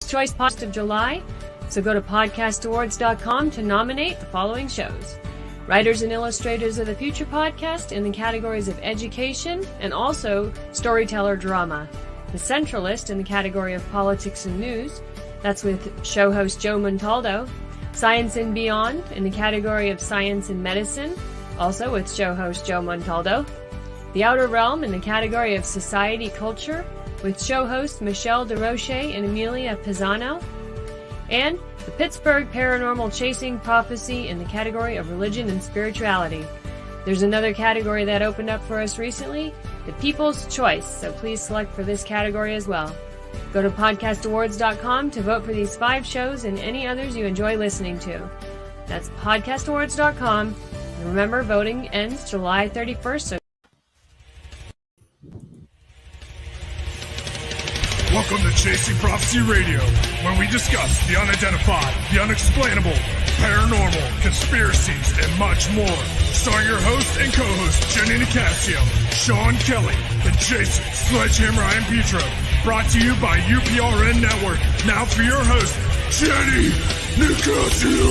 Choice Podcast of July, so go to podcastawards.com to nominate the following shows. Writers and Illustrators of the Future podcast in the categories of education and also storyteller drama. The Centralist in the category of politics and news. That's with show host Joe Montaldo. Science and Beyond in the category of science and medicine, also with show host Joe Montaldo. The Outer Realm in the category of society culture, with show hosts Michelle DeRoche and Amelia Pisano. And the Pittsburgh Paranormal Chasing Prophecy in the category of religion and spirituality. There's another category that opened up for us recently, the People's Choice, so please select for this category as well. Go to podcastawards.com to vote for these 5 shows and any others you enjoy listening to. That's podcastawards.com. And remember, voting ends July 31st. So welcome to Chasing Prophecy Radio, where we discuss the unidentified, the unexplainable, paranormal, conspiracies, and much more. Starring your host and co-host, Jenny Nicasio, Sean Kelly, and Jason Sledgehammer Ryan Petro. Brought to you by UPRN Network. Now for your host, Jenny Nicasio.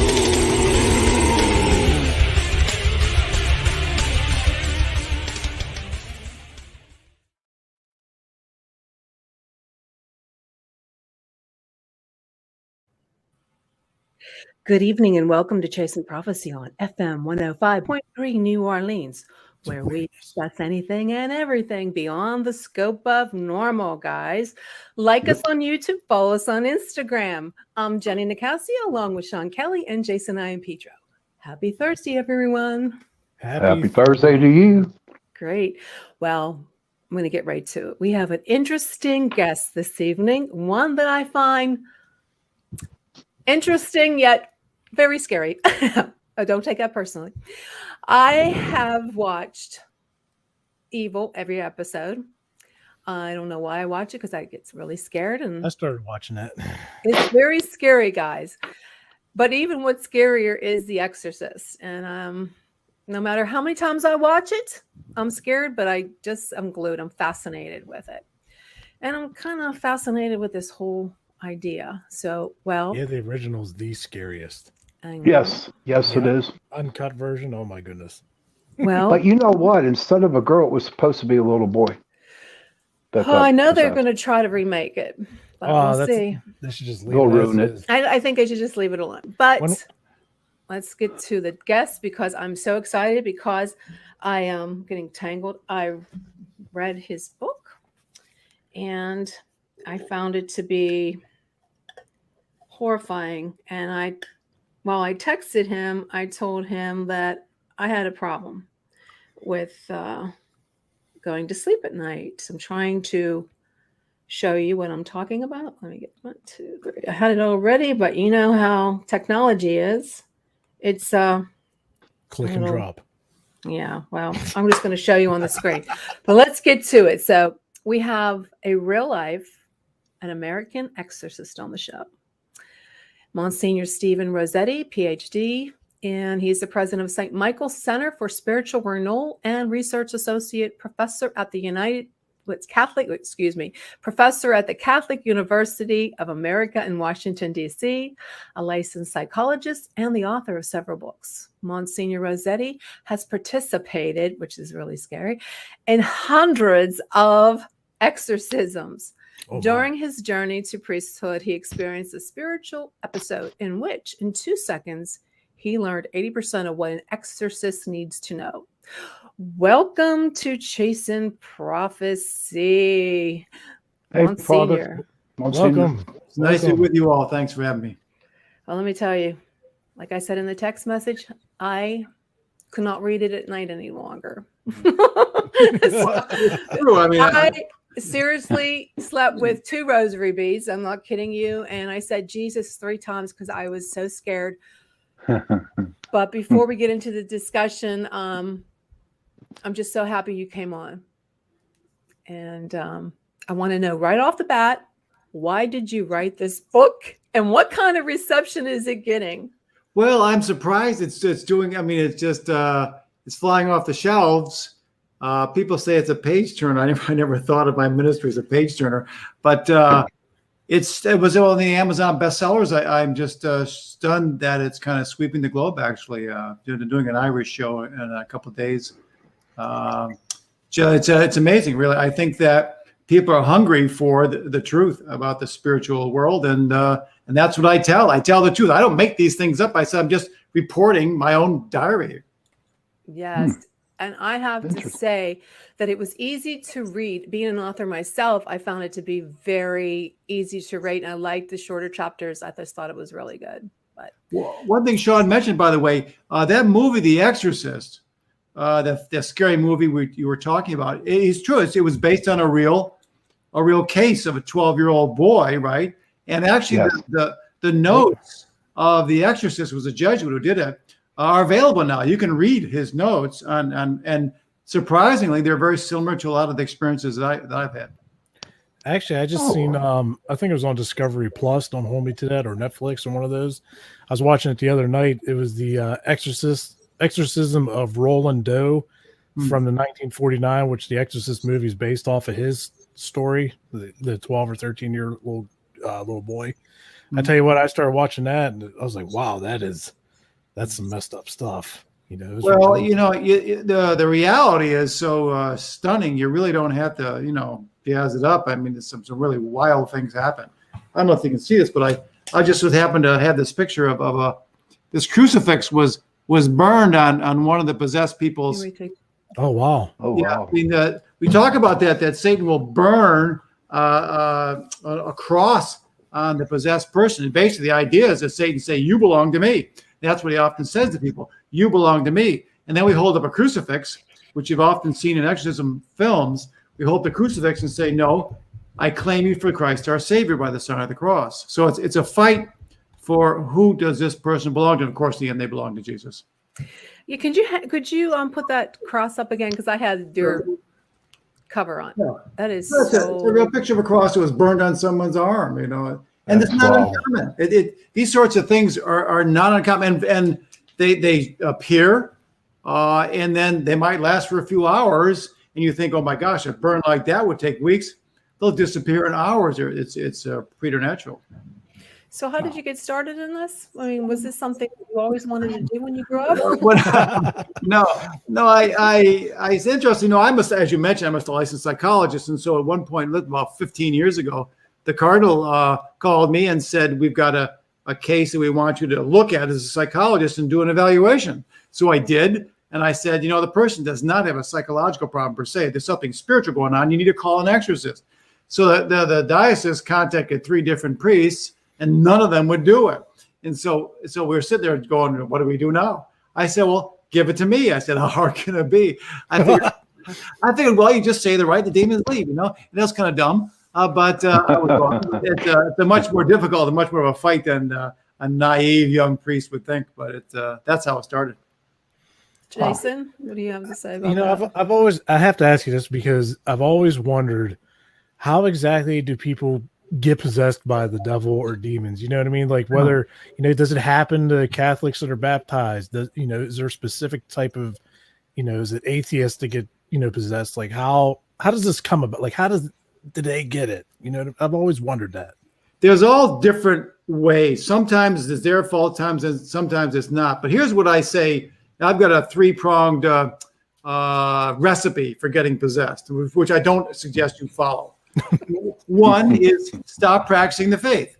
Good evening and welcome to Chasing Prophecy on FM 105.3 New Orleans, where we discuss anything and everything beyond the scope of normal, guys. Like us on YouTube, follow us on Instagram. I'm Jenny Nicasio along with Sean Kelly and Jason Ian Petro. Happy Thursday, everyone. Happy Thursday to you. Great. Well, I'm going to get right to it. We have an interesting guest this evening, one that I find interesting yet very scary. Don't take that personally. I have watched Evil every episode. I don't know why I watch it because I get really scared. And I started watching that. It's very scary, guys. But even what's scarier is The Exorcist. And no matter how many times I watch it, I'm scared, but I'm glued. I'm fascinated with it. And I'm kind of fascinated with this whole idea. So, well. Yeah, the original's the scariest. Yes, yeah. It is. Uncut version, oh my goodness. Well, but you know what? Instead of a girl, it was supposed to be a little boy. I know they're going to try to remake it. But we'll see. They should just leave They'll ruin it. I think they should just leave it alone. But let's get to the guest because I'm so excited because I am getting tangled. I read his book and I found it to be horrifying. And while I texted him, I told him that I had a problem with going to sleep at night. So I'm trying to show you what I'm talking about. Let me get 1, 2, 3. I had it already, but you know how technology is. It's click and drop. Yeah, well, I'm just going to show you on the screen. But let's get to it. So we have a real life, an American exorcist on the show. Msgr Stephen Rossetti, Ph.D., and he's the president of St. Michael's Center for Spiritual Renewal and Research Associate Professor at the Professor at the Catholic University of America in Washington, D.C., a licensed psychologist, and the author of several books. Msgr Rossetti has participated, which is really scary, in hundreds of exorcisms. During his journey to priesthood, he experienced a spiritual episode in which, in 2 seconds, he learned 80% of what an exorcist needs to know. Welcome to Chasing Prophecy. Hey, Msgr. Father. Welcome. It's nice to be with you all. Thanks for having me. Well, let me tell you, like I said in the text message, I could not read it at night any longer. I seriously slept with 2 rosary beads. I'm not kidding you. And I said Jesus 3 times because I was so scared. But before we get into the discussion, I'm just so happy you came on. And I want to know right off the bat, why did you write this book? And what kind of reception is it getting? Well, I'm surprised it's doing. I mean, it's just it's flying off the shelves. People say it's a page turner. I never thought of my ministry as a page turner, but it was on the Amazon bestsellers. I'm just stunned that it's kind of sweeping the globe. Actually, doing an Irish show in a couple of days. It's amazing, really. I think that people are hungry for the truth about the spiritual world, and that's what I tell. I tell the truth. I don't make these things up. I said I'm just reporting my own diary. Yes. And I have to say that it was easy to read. Being an author myself, I found it to be very easy to read. And I liked the shorter chapters. I just thought it was really good. But one thing Sean mentioned, by the way, that movie, The Exorcist, the scary movie you were talking about, it's true. It was based on a real case of a 12-year-old boy, right? And actually, yes. the notes of The Exorcist, was a Jesuit who did it, are available now. You can read his notes, and surprisingly, they're very similar to a lot of the experiences that I've had. Actually, I just seen, I think it was on Discovery Plus, Don't Hold Me to That, or Netflix, or one of those. I was watching it the other night. It was the Exorcism of Roland Doe from the 1949, which the Exorcist movie is based off of his story, the 12 or 13-year-old little boy. I tell you what, I started watching that, and I was like, wow, that's some messed up stuff. Well, the reality is so stunning. You really don't have to, jazz it up. I mean, there's some really wild things happen. I don't know if you can see this, but I just happened to have this picture of this crucifix was burned on one of the possessed people's. Oh wow! Oh yeah, wow. I mean, we talk about that Satan will burn a cross on the possessed person. And basically, the idea is that Satan say, "You belong to me." That's what he often says to people. You belong to me. And then we hold up a crucifix, which you've often seen in exorcism films. We hold the crucifix and say, no, I claim you for Christ, our Savior, by the sign of the cross. So it's a fight for who does this person belong to. And of course, in the end, they belong to Jesus. Yeah, could you put that cross up again? Because I had your cover on. Yeah. That is it's a real picture of a cross that was burned on someone's arm, And it's not uncommon. These sorts of things are not uncommon, and they appear, and then they might last for a few hours, and you think, oh my gosh, a burn like that would take weeks. They'll disappear in hours. It's preternatural. So how did you get started in this? I mean, was this something you always wanted to do when you grew up? No. It's interesting. As you mentioned, I'm a licensed psychologist, and so at one point, about 15 years ago, the cardinal called me and said, we've got a case that we want you to look at as a psychologist and do an evaluation. So I did. And I said, the person does not have a psychological problem per se. There's something spiritual going on. You need to call an exorcist. So the diocese contacted 3 different priests, and none of them would do it. And so we were sitting there going, what do we do now? I said, well, give it to me. I said, how hard can it be? I figured, well, you just say the right, the demons leave, And that's kind of dumb. But it's a much more difficult and much more of a fight than a naive young priest would think. But that's how it started. Jason, what do you have to say about that? I have to ask you this because I've always wondered, how exactly do people get possessed by the devil or demons? You know what I mean? Like whether, does it happen to Catholics that are baptized? Is there a specific type of, is it atheists to get, possessed? Like how does this come about? Like did they get it? I've always wondered that. There's all different ways. Sometimes it's their fault, sometimes it's not. But here's what I say. I've got a 3-pronged recipe for getting possessed, which I don't suggest you follow. One is stop practicing the faith.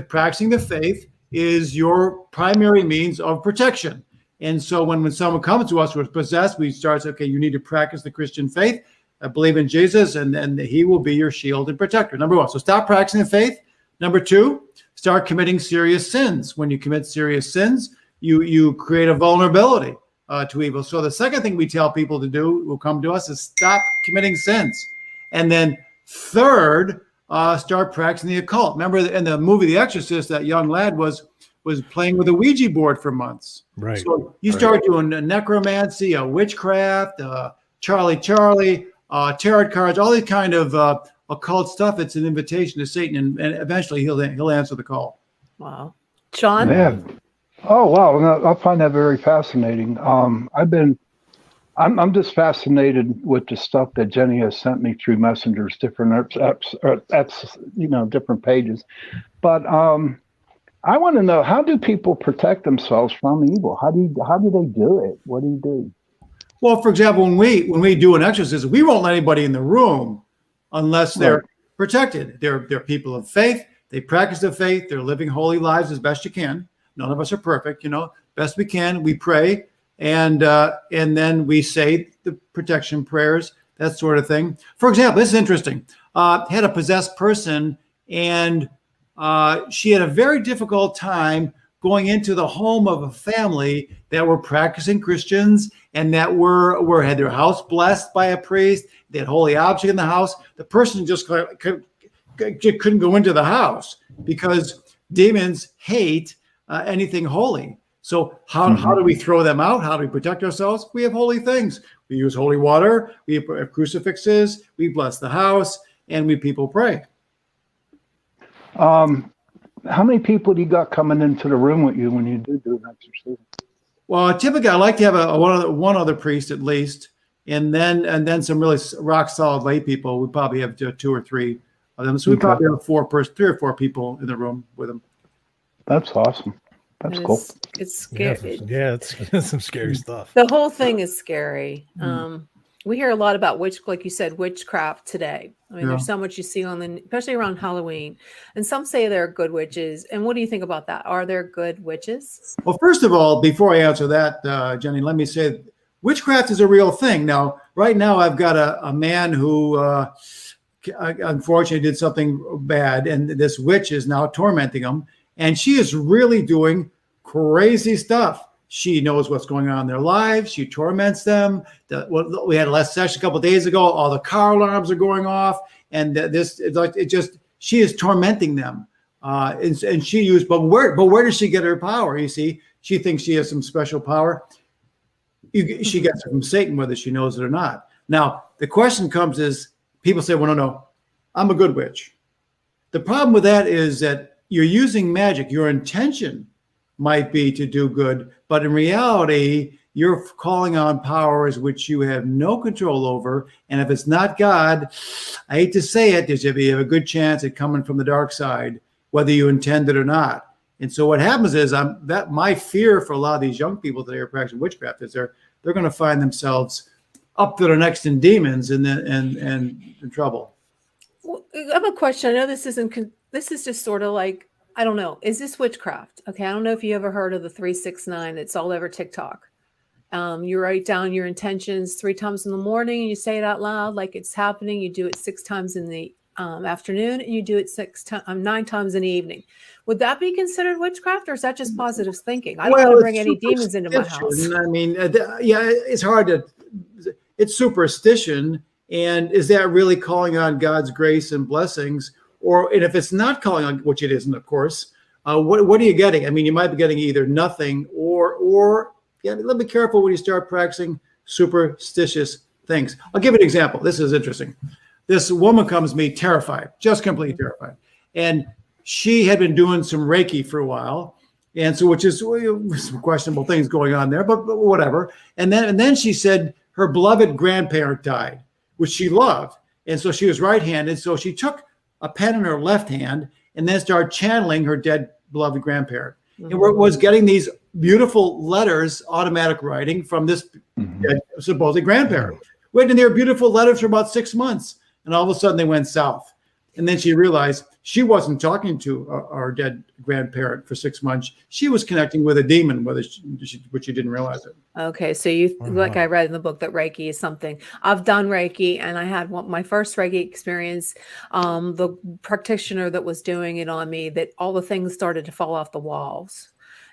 Practicing the faith is your primary means of protection. And so when someone comes to us who is possessed, we start, okay, you need to practice the Christian faith. I believe in Jesus, and he will be your shield and protector. Number 1. So stop practicing the faith. Number 2, start committing serious sins. When you commit serious sins, you create a vulnerability to evil. So the second thing we tell people to do who come to us is stop committing sins. And then third, start practicing the occult. Remember in the movie The Exorcist, that young lad was playing with a Ouija board for months. Right. So you start doing necromancy, witchcraft, Charlie, tarot cards, all these kind of occult stuff. It's an invitation to Satan, and eventually he'll answer the call. Wow. Sean? Man. Oh, wow. I find that very fascinating. I've been I'm just fascinated with the stuff that Jenny has sent me through messengers, different apps, different pages. But I want to know, how do people protect themselves from evil? How do they do it? What do you do? Well, for example, when we do an exorcism, we won't let anybody in the room unless they're protected. They're people of faith. They practice their faith. They're living holy lives as best you can. None of us are perfect, best we can. We pray, and then we say the protection prayers, that sort of thing. For example, this is interesting. Had a possessed person, and she had a very difficult time going into the home of a family that were practicing Christians and that had their house blessed by a priest. They had holy object in the house. The person just couldn't go into the house because demons hate anything holy. So how do we throw them out? How do we protect ourselves? We have holy things. We use holy water. We have crucifixes. We bless the house, and people pray. How many people do you got coming into the room with you when you do an exorcism? Well, typically I like to have one other priest at least, and then some really rock solid lay people. We probably have 2 or 3 of them. So we probably have 3 or 4 people in the room with them. That's awesome. That's cool. It's scary. Yeah, it's some scary stuff. The whole thing is scary. We hear a lot about like you said, witchcraft today. I mean, there's so much you see especially around Halloween. And some say they're good witches. And what do you think about that? Are there good witches? Well, first of all, before I answer that, Jenny, let me say witchcraft is a real thing. Now, right now, I've got a man who unfortunately did something bad, and this witch is now tormenting him. And she is really doing crazy stuff. She knows what's going on in their lives. She torments them. We had a last session a couple of days ago. All the car alarms are going off, and she is tormenting them. And she used, but where does she get her power? You see, she thinks she has some special power. She gets it from Satan, whether she knows it or not. Now, the question comes is, people say, well, no, I'm a good witch. The problem with that is that you're using magic. Your intention might be to do good, but in reality, you're calling on powers which you have no control over. And if it's not God, I hate to say it, you have a good chance at coming from the dark side, whether you intend it or not. And so what happens is my fear for a lot of these young people that are practicing witchcraft is they're going to find themselves up to their necks in demons and in trouble. Well, I have a question. I know this is just sort of like, I don't know. Is this witchcraft? Okay. I don't know if you ever heard of the 369. It's all over TikTok. You write down your intentions 3 times in the morning and you say it out loud like it's happening. You do it 6 times in the afternoon, and you do it 9 times in the evening. Would that be considered witchcraft, or is that just positive thinking? I don't want to bring any demons into my house. I mean, it's hard to, it's superstition. And is that really calling on God's grace and blessings? And if it's not calling on, which it isn't, of course, what are you getting? I mean, you might be getting either nothing or let be careful when you start practicing superstitious things. I'll give you an example. This is interesting. This woman comes to me terrified, just completely terrified. And she had been doing some Reiki for a while. And so, which is some questionable things going on there, but whatever. And then she said her beloved grandparent died, which she loved. And so she was right-handed. So she took a pen in her left hand and then started channeling her dead beloved grandparent. Mm-hmm. And was getting these beautiful letters, automatic writing from this dead, supposed grandparent. Wait, and they were beautiful letters for about 6 months. And all of a sudden they went south. And then she realized she wasn't talking to our dead grandparent for 6 months. She was connecting with a demon, which she didn't realize it. Okay, so like I read in the book that Reiki is something. I've done Reiki, and I had my first Reiki experience. The practitioner that was doing it on me, that all the things started to fall off the walls.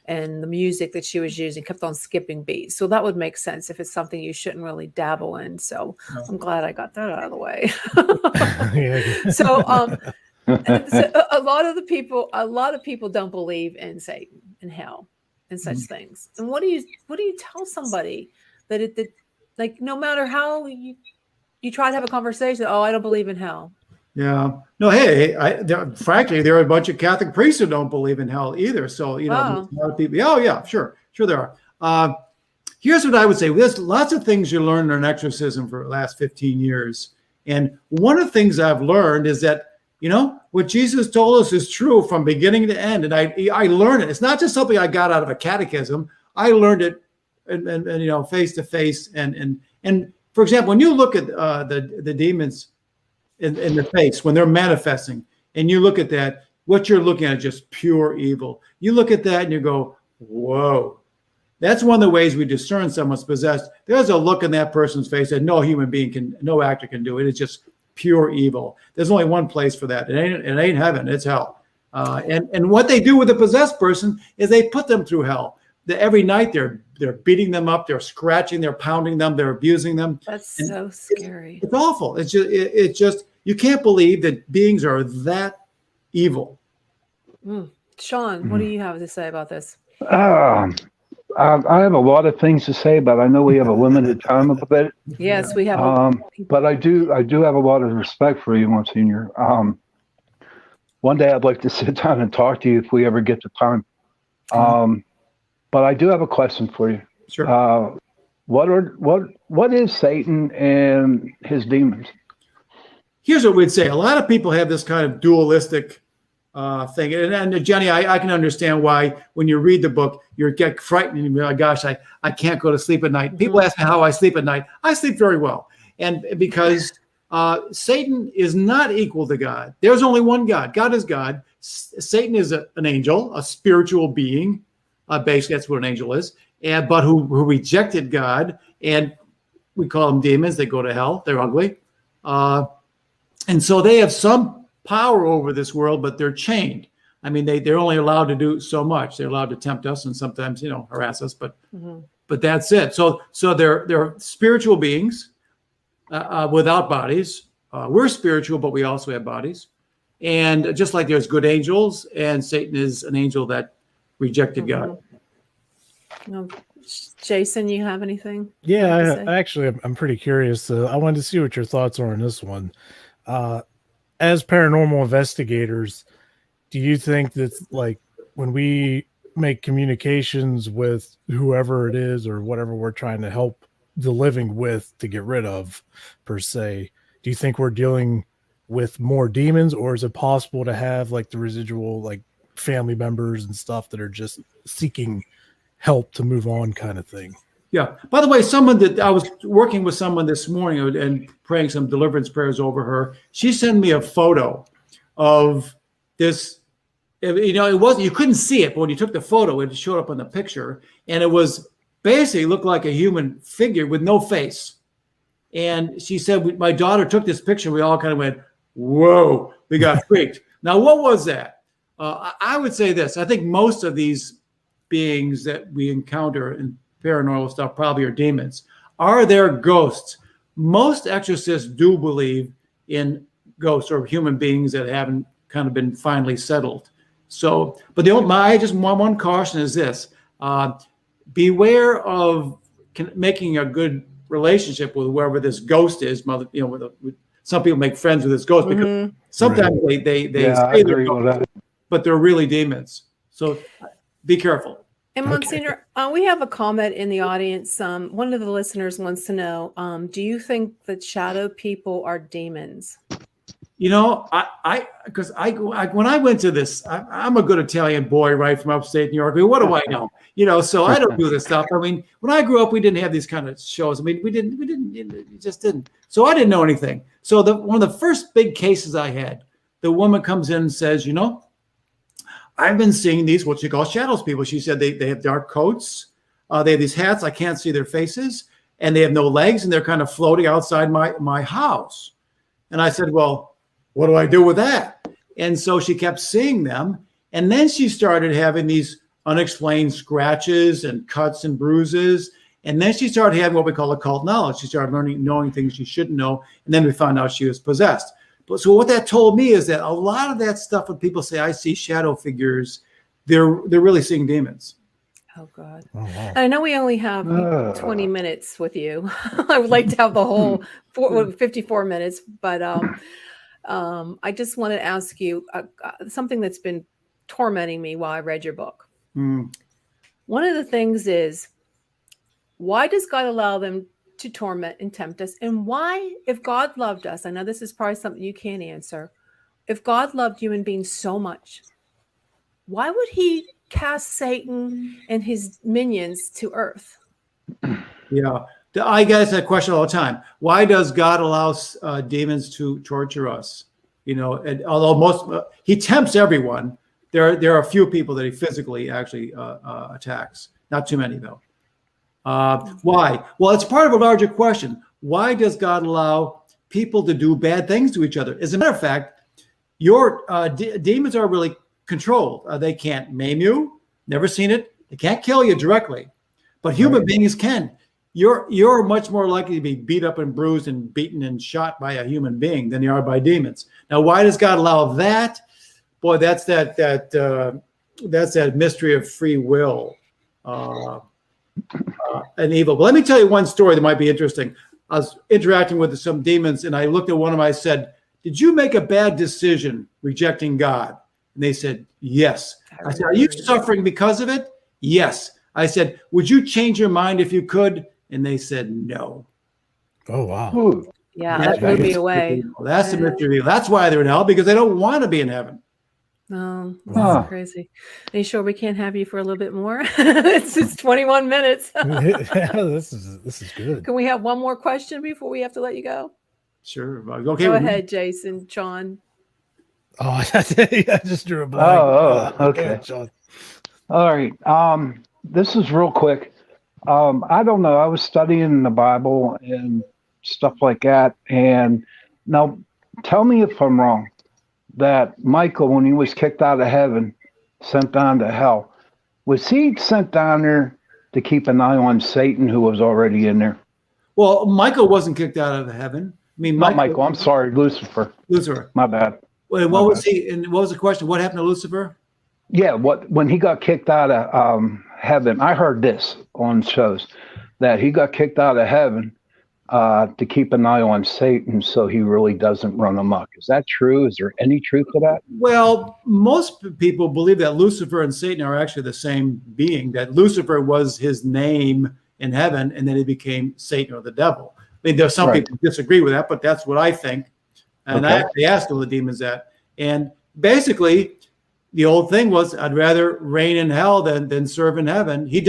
And the music that she was using kept on skipping beats. So that would make sense if it's something you shouldn't really dabble in. So I'm glad I got that out of the way. So a lot of people don't believe in Satan and hell and such things. And what do you tell somebody that like, no matter how you try to have a conversation, I don't believe in hell. Yeah. No, hey, frankly, there are a bunch of Catholic priests who don't believe in hell either. So, a lot of people, oh yeah, sure there are. Here's what I would say. There's lots of things you learn in an exorcism for the last 15 years. And one of the things I've learned is that, what Jesus told us is true from beginning to end. And I learned it. It's not just something I got out of a catechism. I learned it and face to face. And for example, when you look at the demons in the face, when they're manifesting, and you look at that, what you're looking at is just pure evil. You look at that and you go, whoa. That's one of the ways we discern someone's possessed. There's a look in that person's face that no human being no actor can do. It is just pure evil. There's only one place for that. It ain't heaven, it's hell. And what they do with a possessed person is they put them through hell. Every night they're beating them up, they're scratching, they're pounding them, they're abusing them. That's so scary. It's awful. It's just you can't believe that beings are that evil. Sean, what do you have to say about this? I have a lot of things to say, but I know we have a limited time of it. Yes, we have. But I do have a lot of respect for you, Monsignor. One day I'd like to sit down and talk to you if we ever get the time. But I do have a question for you. Sure. What is Satan and his demons? Here's what we'd say. A lot of people have this kind of dualistic thing. And Jenny, I can understand why when you read the book, you get frightened and you're like, gosh, I can't go to sleep at night. People ask me how I sleep at night. I sleep very well. And because Satan is not equal to God. There's only one God. God is God. Satan is an angel, a spiritual being. Basically, that's what an angel is. But who rejected God. And we call them demons. They go to hell. They're ugly. And so they have some power over this world, but they're chained. I mean, they're only allowed to do so much. They're allowed to tempt us and sometimes, harass us, but that's it. So they're spiritual beings without bodies. We're spiritual, but we also have bodies. And just like there's good angels, and Satan is an angel that rejected God. Jason, you have anything? Yeah, I'm pretty curious. I wanted to see what your thoughts are on this one. As paranormal investigators, do you think that, like, when we make communications with whoever it is or whatever we're trying to help the living with to get rid of, per se, do you think we're dealing with more demons, or is it possible to have like the residual, like, family members and stuff that are just seeking help to move on, kind of thing? Yeah. By the way, I was working with someone this morning and praying some deliverance prayers over her. She sent me a photo of this. You couldn't see it, but when you took the photo, it showed up on the picture, and it was basically looked like a human figure with no face. And she said, my daughter took this picture. We all kind of went, whoa, we got freaked. Now, what was that? I would say this. I think most of these beings that we encounter in paranormal stuff probably are demons. Are there ghosts? Most exorcists do believe in ghosts or human beings that haven't kind of been finally settled. So, but one caution is this: beware of making a good relationship with whoever this ghost is. Some people make friends with this ghost because sometimes they say they're ghosts, but they're really demons. So, be careful. And Monsignor, we have a comment in the audience. One of the listeners wants to know, do you think that shadow people are demons? When I went to this, I'm a good Italian boy, right, from upstate New York. I mean, what do I know? So I don't do this stuff. I mean, when I grew up, we didn't have these kind of shows. I mean, we just didn't. So I didn't know anything. So one of the first big cases I had, the woman comes in and says, I've been seeing these, what she calls shadows people. She said they have dark coats. They have these hats. I can't see their faces. And they have no legs. And they're kind of floating outside my house. And I said, well, what do I do with that? And so she kept seeing them. And then she started having these unexplained scratches and cuts and bruises. And then she started having what we call occult knowledge. She started knowing things she shouldn't know. And then we found out she was possessed. So what that told me is that a lot of that stuff, when people say, I see shadow figures, they're really seeing demons. Oh, God. Oh, wow. I know we only have 20 minutes with you. I would like to have the whole 54 minutes, but I just want to ask you something that's been tormenting me while I read your book. One of the things is, Why does God allow them to torment and tempt us? And why, if God loved us, I know this is probably something you can't answer. If God loved human beings so much, why would he cast Satan and his minions to earth? Yeah. I get that question all the time. Why does God allow demons to torture us? You know, and although he tempts everyone, there are a few people that he physically actually attacks. Not too many, though. Why? Well, it's part of a larger question. Why does God allow people to do bad things to each other? As a matter of fact, your demons are really controlled. They can't maim you. Never seen it. They can't kill you directly, but human beings can. You're much more likely to be beat up and bruised and beaten and shot by a human being than you are by demons. Now, why does God allow that? Boy, that's that mystery of free will and evil. But let me tell you one story that might be interesting. I was interacting with some demons, and I looked at one of them. I said, "Did you make a bad decision rejecting God?" And they said, "Yes." I said, "Are you suffering because of it?" "Yes." I said, "Would you change your mind if you could?" And they said, "No." Oh, wow. Ooh. Yeah, that blew me away. That's the mystery of evil. That's why they're in hell, because they don't want to be in heaven. Oh, that's crazy. Are you sure we can't have you for a little bit more? It's 21 minutes. Yeah, this is good. Can we have one more question before we have to let you go? Sure. Okay. Go ahead, Jason, John. Oh, I just drew a blank. Okay. John. All right. This is real quick. I don't know. I was studying the Bible and stuff like that. And now tell me if I'm wrong, that Michael, when he was kicked out of heaven, sent down to hell, was he sent down there to keep an eye on Satan, who was already in there? Well, Michael wasn't kicked out of heaven. I mean, Not Michael. I'm sorry, Lucifer. Lucifer. My bad. What was he? And what was the question? What happened to Lucifer? Yeah, when he got kicked out of heaven, I heard this on shows that he got kicked out of heaven to keep an eye on Satan, so he really doesn't run amok. Is that true? Is there any truth to that? Well, most people believe that Lucifer and Satan are actually the same being. That Lucifer was his name in heaven, and then he became Satan or the devil. I mean, there's some people who disagree with that, but that's what I think. And I actually asked all the demons that. And basically, the old thing was, I'd rather reign in hell than serve in heaven. He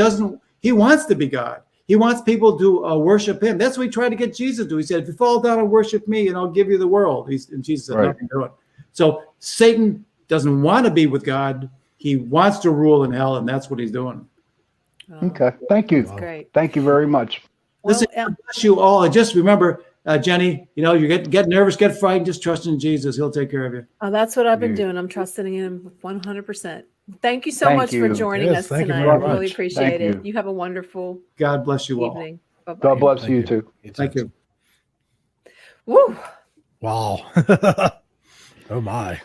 wants to be God. He wants people to worship him. That's what he tried to get Jesus to do. He said, "If you fall down and worship me, and I'll give you the world." And Jesus said, "Nothing to it." So Satan doesn't want to be with God. He wants to rule in hell, and that's what he's doing. Okay. Thank you. That's great. Thank you very much. Listen, God bless you all. And just remember, Jenny, you get nervous, get frightened, just trust in Jesus. He'll take care of you. Oh, that's what I've been doing. I'm trusting in him 100%. Thank you so much for joining us tonight. I really appreciate it. You have a wonderful God bless you all. evening. Bye-bye. God bless you too. Thank you. Woo. Wow. Oh my.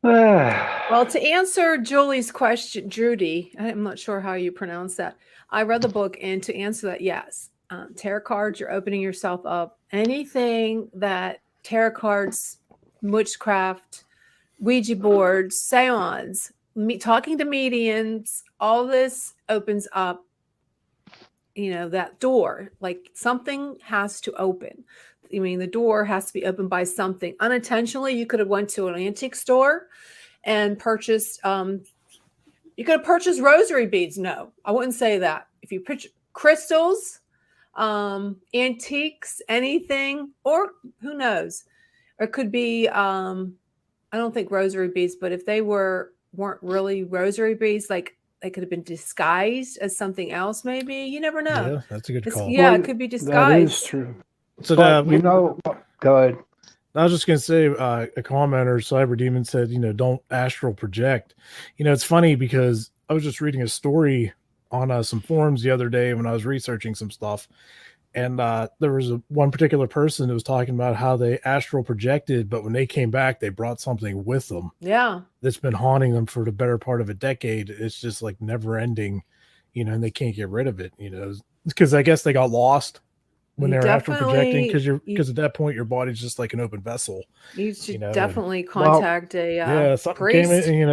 Well, to answer Julie's question, Judy, I'm not sure how you pronounce that. I read the book, and to answer that, yes. Tarot cards, you're opening yourself up. Anything that tarot cards, witchcraft, Ouija boards, seance, talking to mediums, all this opens up, that door. Like something has to open. I mean, the door has to be opened by something. Unintentionally, you could have went to an antique store and purchased, you could have purchased rosary beads. No, I wouldn't say that. If you purchase crystals, antiques, anything, or who knows, or it could be, I don't think rosary beads, but if they weren't really rosary beads, like they could have been disguised as something else. Maybe you never know. Yeah, that's a good call. Yeah, it could be disguised. That is true. So go ahead. I was just going to say, a commenter, Cyber Demon, said, don't astral project. It's funny because I was just reading a story on some forums the other day when I was researching some stuff. And there was one particular person who was talking about how they astral projected, but when they came back, they brought something with them. Yeah. That's been haunting them for the better part of a decade. It's just like never ending, and they can't get rid of it, because I guess they got lost when they're astral projecting, because at that point your body's just like an open vessel. You should definitely contact a something priest. came in,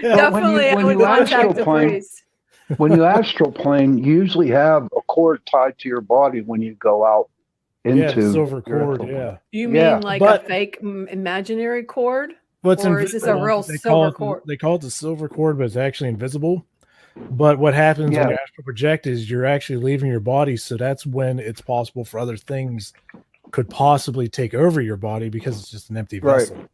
Definitely, when you astral plane, you usually have a cord tied to your body when you go out into silver cord. Yeah. You Yeah, mean like but- a fake imaginary cord? What's Or is this a real silver cord? They call it the silver cord, but it's actually invisible. But what happens when you astral project is you're actually leaving your body, so that's when it's possible for other things could possibly take over your body because it's just an empty vessel. Right.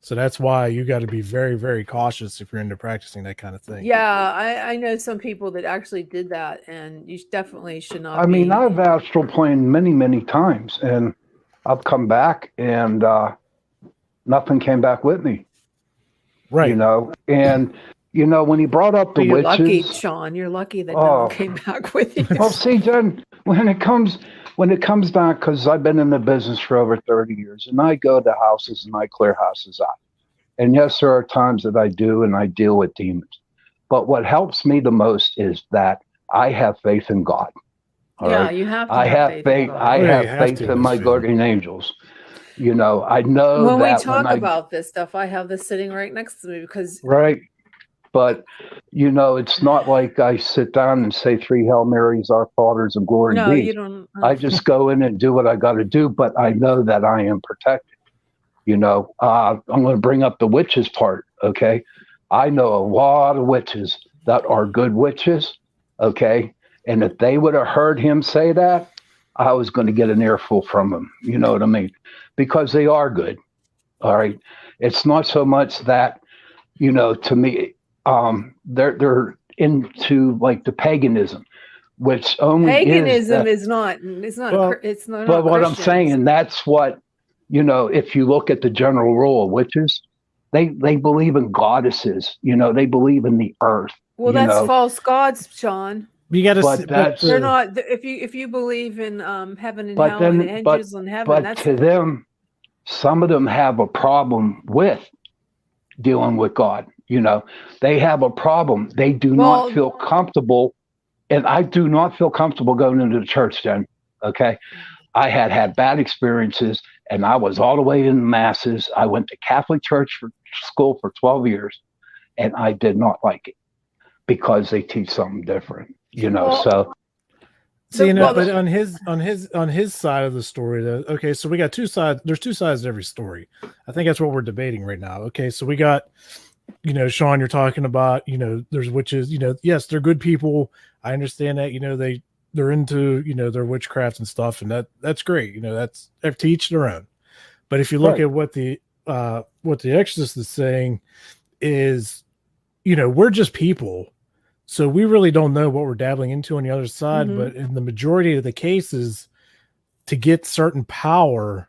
So that's why you got to be very, very cautious if you're into practicing that kind of thing. Yeah, I know some people that actually did that, and you definitely should not. I mean, I've astral planed many, many times, and I've come back, and nothing came back with me. Right. You know, and you know when he brought up the You're witches. lucky, Sean. You're lucky that no one came back with you. Well, see, Jen, when it comes down, because I've been in the business for over 30 years, and I go to houses and I clear houses out. And yes, there are times that I do, and I deal with demons. But what helps me the most is that I have faith in God. All right? You have to. I have faith. I have faith in my guardian angels. You know, I know when that we talk about this stuff, I have this sitting right next to me because right. But you know, it's not like I sit down and say 3 Hail Marys, Our Fathers, and Glory no, be. you don't. I just go in and do what I got to do, but I know that I am protected. You know, I'm going to bring up the witches part. Okay, I know a lot of witches that are good witches. Okay, and if they would have heard him say that, I was going to get an earful from them. You know what I mean? Because they are good. All right, it's not so much that, you know, to me. They're into like the paganism, which only paganism is not. It's not. Well, it's not. But what Christians. I'm saying, and that's what, you know, if you look at the general rule of witches, they believe in goddesses. You know, they believe in the earth. Well, that's false gods, Sean. You got to. They're not. If you believe in heaven and hell and angels in heaven, but that's to them, some of them have a problem with dealing with God. You know, they have a problem. They do not feel comfortable. And I do not feel comfortable going into the church, Jen. Okay. I had bad experiences, and I was all the way in the masses. I went to Catholic church for school for 12 years, and I did not like it because they teach something different, you know. So see, you know, but on his side of the story, though, okay, so we got two sides. There's two sides to every story. I think that's what we're debating right now. Okay, so we got, you know, Sean, you're talking about, you know, there's witches, you know, yes, they're good people. I understand that, you know, they're into, you know, their witchcraft and stuff, and that's great. You know, that's to each their own. But if you look at what the Exorcist is saying is, you know, we're just people. So we really don't know what we're dabbling into on the other side, but in the majority of the cases, to get certain power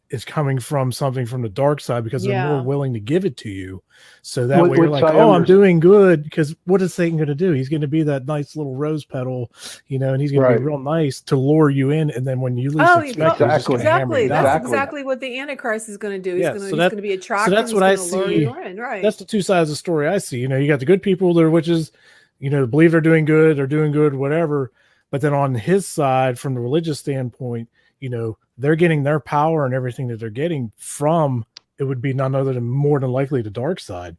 is coming from something from the dark side because they're more willing to give it to you. So that way you're like, I'm doing good. Because what is Satan going to do? He's going to be that nice little rose petal, you know, and he's going to be real nice to lure you in. And then when you least expect it, exactly. That's exactly what the Antichrist is going to do. He's going to be attractive. So that's what I see. Right. That's the two sides of the story I see. You know, you got the good people, they're witches, you know, believe they're doing good, whatever. But then on his side, from the religious standpoint, you know, they're getting their power and everything that they're getting from, it would be none other than more than likely the dark side.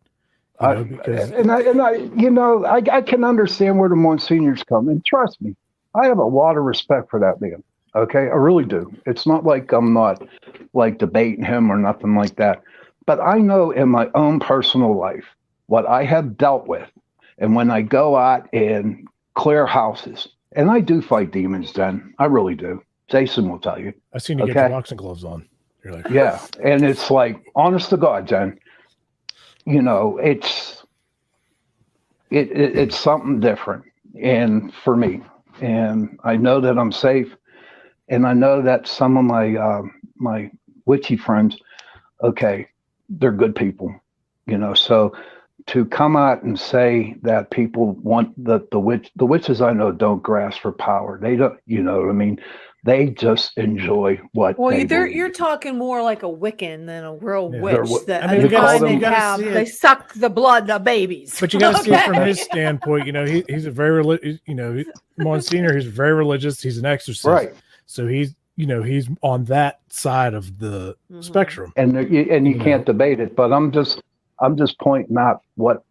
You know, because I can understand where the Monsignors come, and trust me, I have a lot of respect for that man. Okay, I really do. It's not like I'm not like debating him or nothing like that, but I know in my own personal life what I have dealt with, and when I go out and clear houses, and I do fight demons, then I really do. Jason will tell you. I've seen you get your boxing gloves on. You're like, yeah. And it's like, honest to God, Jen, you know, it's something different. And for me, and I know that I'm safe. And I know that some of my witchy friends, okay, they're good people, you know, so to come out and say that people want the witches I know don't grasp for power. They don't, you know what I mean? They just enjoy what. Well, you're talking more like a Wiccan than a real witch. They suck the blood of babies. But you got to see it from his standpoint. You know, he's a very religious. You know, Monsignor. He's very religious. He's an exorcist, right? So he's on that side of the spectrum, and you can't debate it. But I'm just pointing out what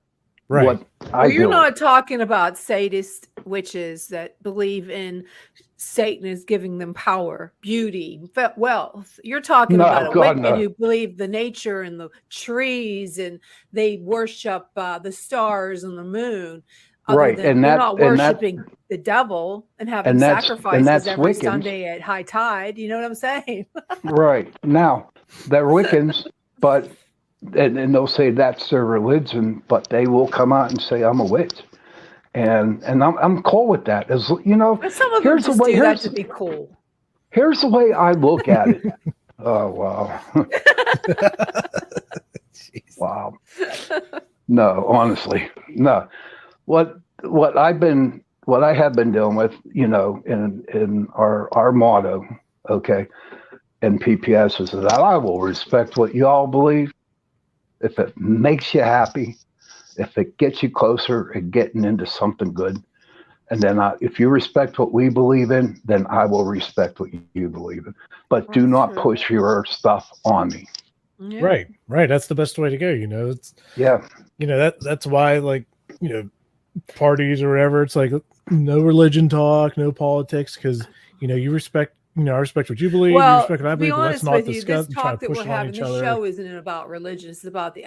Well, you're do. not talking about sadist witches that believe in Satan is giving them power, beauty, wealth. You're talking No, about a God, Wiccan no. who believe the nature and the trees, and they worship the stars and the moon. Right, They're not worshiping the devil and having sacrifices every Wiccans. Sunday at high tide. You know what I'm saying? Right. Now, they're Wiccans, but and they'll say that's their religion, but they will come out and say, I'm a witch. And I'm cool with that. As you know, But some of them just do that to be cool. Here's the way I look at it. Oh wow. Wow. No, honestly. No. What I have been dealing with, you know, in our motto, okay, in PPS is that I will respect what you all believe if it makes you happy, if it gets you closer and getting into something good. And then if you respect what we believe in, then I will respect what you believe in. But do not push your stuff on me. Yeah. Right. That's the best way to go. You know, it's, you know, that's why, like, you know, parties or whatever, it's like no religion talk, no politics, because, you know, you respect, you know, I respect what you believe, you respect what I believe, but let's not discuss and try to push it on each other. This show isn't about religion, it's about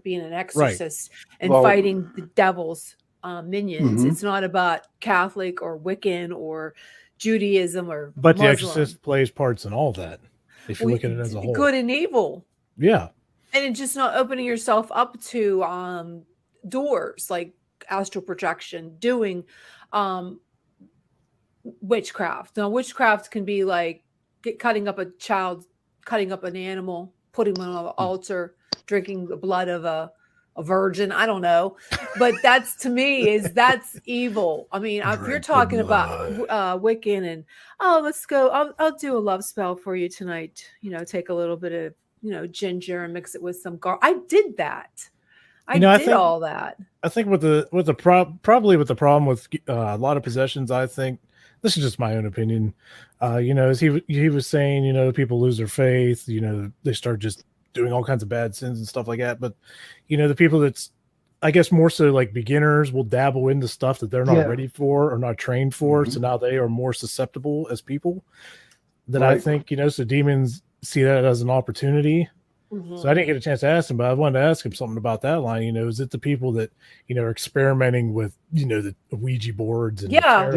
being an exorcist and fighting the devil's minions. It's not about Catholic or Wiccan or Judaism or But Muslim. The Exorcist plays parts in all that, if you look at it as a whole. Good and evil. Yeah. And it's just not opening yourself up to doors like astral projection, doing witchcraft. Now, witchcraft can be like cutting up an animal, putting them on an altar, drinking the blood of a virgin. I don't know, but that's, to me, that's evil. I mean, if you're talking about Wiccan and let's go, I'll do a love spell for you tonight. You know, take a little bit of, you know, ginger and mix it with some garlic. I did that. I did all that. I think with the problem with a lot of possessions, I think this is just my own opinion. You know, as he was saying, you know, people lose their faith. You know, they start just doing all kinds of bad sins and stuff like that. But you know, the people that's, I guess, more so like beginners will dabble into stuff that they're not ready for or not trained for. So now they are more susceptible as people. That I think, you know, so demons see that as an opportunity. So I didn't get a chance to ask him, but I wanted to ask him something about that line. You know, is it the people that, you know, are experimenting with, you know, the Ouija boards and that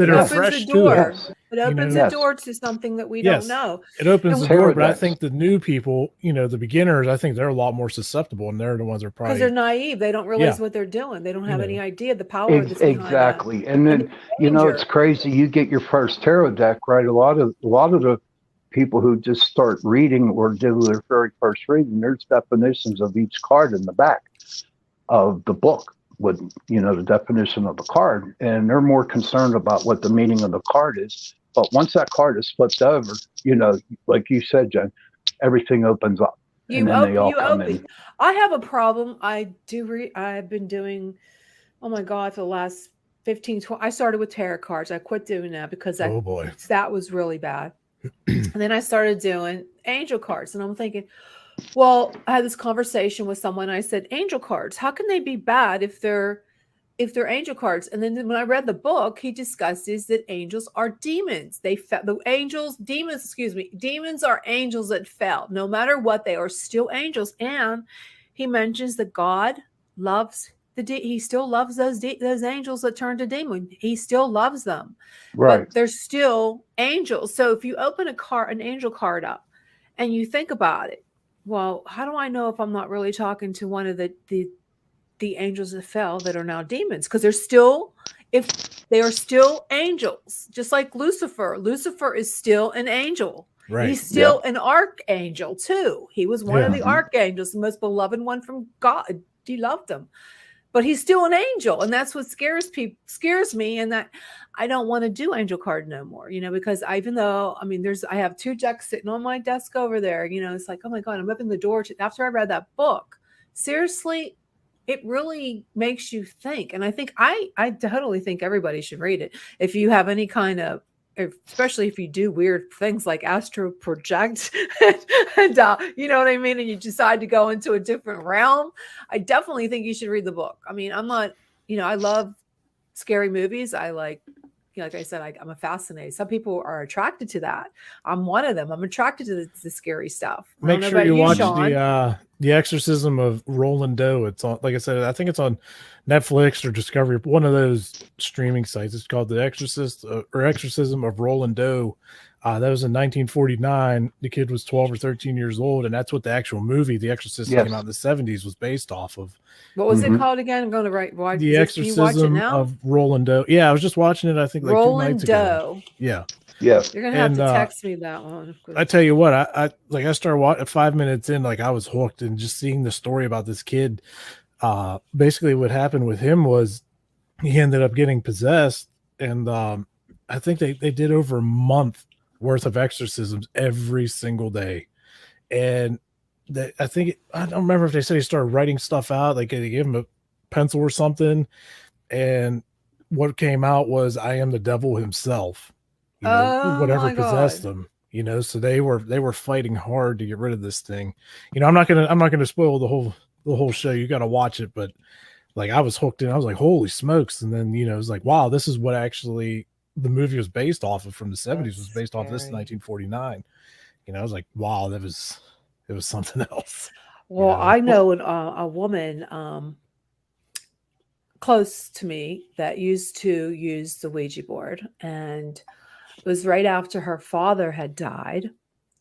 opens the door. It opens the door to something that we don't know. It opens the door, but I think the new people, you know, the beginners, I think they're a lot more susceptible, and they're the ones that are probably, because they're naive. They don't realize what they're doing. They don't have any idea the power that's behind exactly. And then, you know, it's crazy. You get your first tarot deck, right? A lot of the people who just start reading or do their very first reading, there's definitions of each card in the back of the book with, you know, the definition of the card, and they're more concerned about what the meaning of the card is. But once that card is flipped over, you know, like you said, Jen, everything opens up. And then they all come in. I have a problem. I've been doing, oh my God, for the last 15, 20, I started with tarot cards. I quit doing that because that was really bad. And then I started doing angel cards, and I'm thinking, well, I had this conversation with someone. I said, angel cards, how can they be bad if they're angel cards? And then when I read the book, he discusses that angels are demons. Demons are angels that fell. No matter what, they are still angels. And he mentions that God loves he still loves those angels that turn to demon. He still loves them, but they're still angels. So if you open an angel card up and you think about it, well, how do I know if I'm not really talking to one of the angels that fell that are now demons? Because they are still angels, just like Lucifer. Lucifer is still an angel. Right. He's still an archangel too. He was one of the archangels, the most beloved one from God. He loved them. But he's still an angel, and that's what scares me, and that I don't want to do angel card no more, you know, because I have 2 decks sitting on my desk over there, you know, it's like, oh my God, I'm opening the door after I read that book. Seriously, it really makes you think. And I think I totally think everybody should read it. If you have any kind of, especially if you do weird things like astro project and you know what I mean, and you decide to go into a different realm, I definitely think you should read the book. I mean, I'm not I love scary movies. I like, like I said, I'm fascinated. Some people are attracted to that. I'm one of them. I'm attracted to the scary stuff. Make sure you watch the Exorcism of Roland Doe. It's on, like I said, I think it's on Netflix or Discovery, one of those streaming sites. It's called The Exorcist or Exorcism of Roland Doe. That was in 1949. The kid was 12 or 13 years old, and that's what the actual movie, The Exorcist, came out in the 70s, was based off of. What was it called again? I'm going to watch The Exorcism of Roland Doe. Yeah, I was just watching it, I think, like Roland 2 nights Doe. ago. Yeah. Yeah. You're going to have to text me that one. I tell you what, I started watching 5 minutes in, like I was hooked, and just seeing the story about this kid. Basically what happened with him was he ended up getting possessed, and I think they did over a month worth of exorcisms every single day. And I don't remember if they said he started writing stuff out, like they gave him a pencil or something, and what came out was, "I am the devil himself," whatever possessed him, so they were fighting hard to get rid of this thing. I'm not gonna spoil the whole show. You got to watch it, but like I was hooked in. I was like, holy smokes. And then it was like, wow, this is what actually the movie was based off of, from the 70s. Was based off this in 1949. I was like, wow, it was something else. Well, I know a woman close to me that used to use the Ouija board, and it was right after her father had died,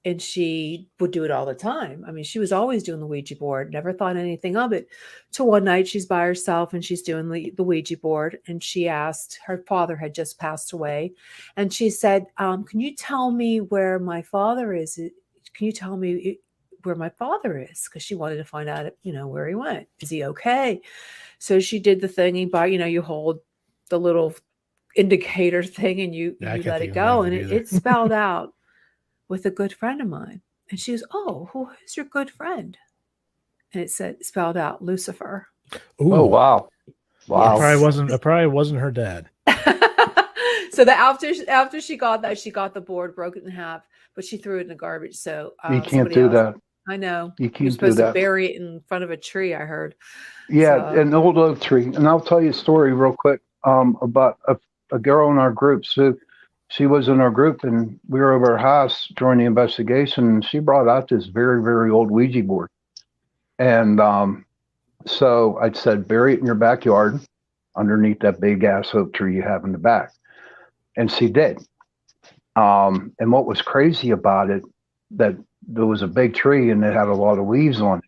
and she would do it all the time. I mean, she was always doing the Ouija board, never thought anything of it. Till one night she's by herself and she's doing the Ouija board, and she asked, her father had just passed away, and she said, can you tell me where my father is? Can you tell me where my father is? Because she wanted to find out, where he went. Is he okay? So she did the thingy by, you hold the little indicator thing and you let it go, and it spelled out, "With a good friend of mine." And she was, "Oh, who is your good friend?" And it spelled out Lucifer. Ooh. Oh, wow. Wow. It probably wasn't her dad. So that after she got that, she got the board, broke it in half, but she threw it in the garbage. So you can't do that. I know. You can't You're supposed do that. to bury it in front of a tree, I heard. Yeah, an old oak tree. And I'll tell you a story real quick about a girl in our group. So she was in our group, and we were over her house during the investigation, and she brought out this very, very old Ouija board. And so I said, bury it in your backyard underneath that big ass oak tree you have in the back. And she did. And what was crazy about it, that there was a big tree and it had a lot of leaves on it.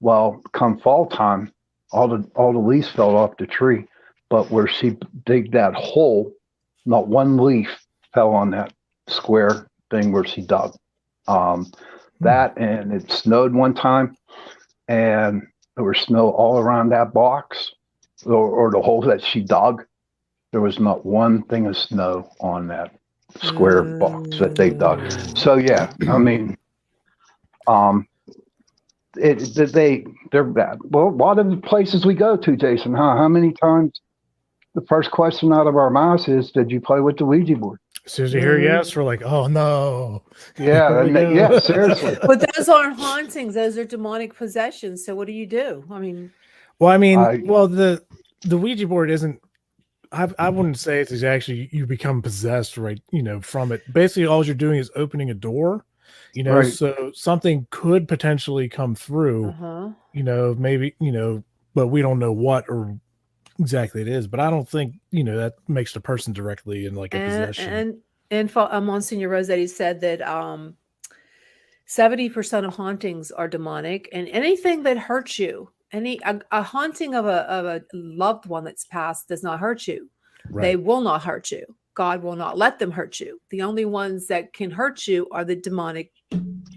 Well, come fall time, all the leaves fell off the tree, but where she digged that hole, not one leaf fell on that square thing where she dug. That, and it snowed one time, and there was snow all around that box or the hole that she dug. There was not one thing of snow on that square box that they dug. So yeah, I mean, they're bad. Well, a lot of the places we go to, Jason, how many times the first question out of our mouths is, did you play with the Ouija board? As soon as you hear yes, we're like, oh no. Yeah, yeah, seriously. But those aren't hauntings; those are demonic possessions. So what do you do? I mean, the Ouija board isn't. I wouldn't say it's exactly you become possessed, right? From it. Basically, all you're doing is opening a door. Right. So something could potentially come through. Maybe but we don't know what or exactly it is. But I don't think that makes the person directly in like a possession. And Msgr Rossetti said that 70% of hauntings are demonic, and anything that hurts you. A haunting of a loved one that's passed does not hurt you. Right. They will not hurt you. God will not let them hurt you. The only ones that can hurt you are the demonic,